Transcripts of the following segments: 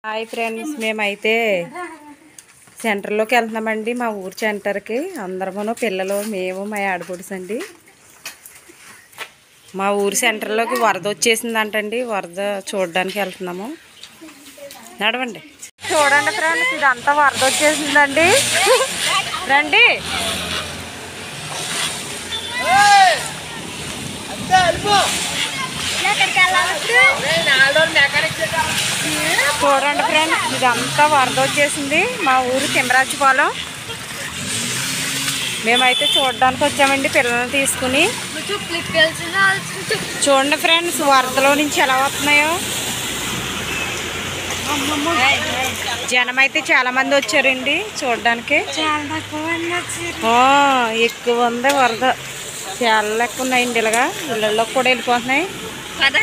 Hi friends, మేమైతే సెంటర్లోకి వెళ్తున్నామండి. మా ఊరు సెంటర్కి అందరమును పిల్లలు, మేము, మా ఆడపడుచు అండి. మా ఊరు సెంటర్లోకి వరద వచ్చేసిందంటండి. వరద చూడడానికి వెళ్తున్నాము. నడవండి. చూడండి ఫ్రెండ్స్, ఇదంతా వరద వచ్చేసిందండి. రండి. చూడండి ఫ్రెండ్స్, ఇదంతా వరద వచ్చేసింది. మా ఊరు తిమ్మరాజుపాలెం. మేమైతే చూడడానికి వచ్చామండి పిల్లల్ని తీసుకుని. చూడండి ఫ్రెండ్స్, వరదలో నుంచి ఎలా వస్తున్నాయో. జనం అయితే చాలా మంది వచ్చారండి చూడడానికి. ఎక్కువ ఉంది వరద, చాలా లెక్క ఉన్నాయండి. ఇలాగా ఇళ్ళల్లోకి కూడా వెళ్ళిపోతున్నాయి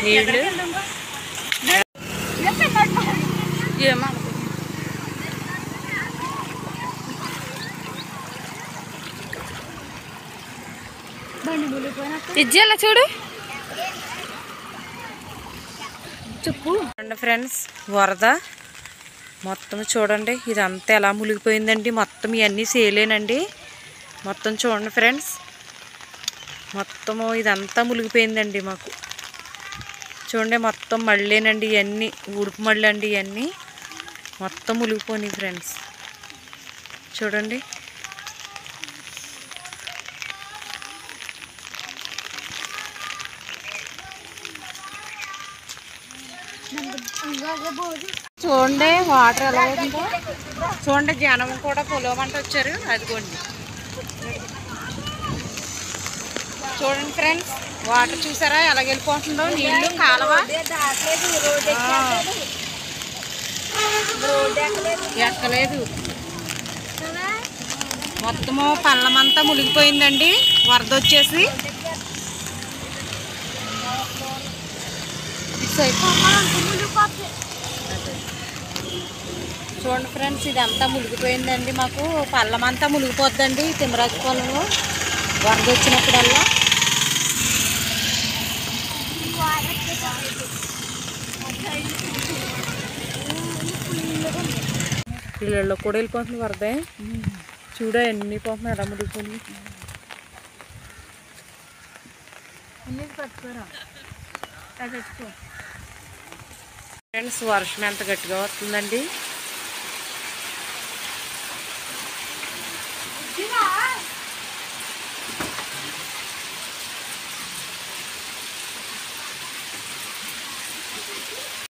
నీళ్ళు. ఇజ్జేలా చూడు. చూడండి ఫ్రెండ్స్, వరద మొత్తం చూడండి. ఇదంతా ఎలా మునిగిపోయిందండి. మొత్తం ఇవన్నీ సేలేనండి. మొత్తం చూడండి ఫ్రెండ్స్, మొత్తము ఇదంతా మునిగిపోయిందండి. మాకు చూడండి, మొత్తం మళ్ళీనండి. ఇవన్నీ ఉడుపు మళ్ళీ అండి. ఇవన్నీ మొత్తం మునిగిపోయినాయి ఫ్రెండ్స్. చూడండి. చూడండి వాటర్ ఎలా ఉందో. చూడండి, జనం కూడా పొలమంట వచ్చారు. అదిగోండి చూడండి ఫ్రెండ్స్, వాటర్ చూసారా ఎలా వెళ్ళిపోతుందో. నీళ్లు కాలువ ఎక్కలేదు. మొత్తము పళ్ళమంతా మునిగిపోయిందండి వరద వచ్చేసి. చూడండి ఫ్రెండ్స్, ఇదంతా మునిగిపోయిందండి. మాకు పళ్ళమంతా మునిగిపోద్దండి తిమ్మరాజుపాలెంలో వరద వచ్చినప్పుడల్లా. ఇళ్ళల్లో కూడా వెళ్ళిపోతుంది వరద. చూడ ఎన్ని పోతున్నాయి ఎలా మునిగిపోయి. ఫ్రెండ్స్, వర్షం ఎంత గట్టిగా వస్తుందండి.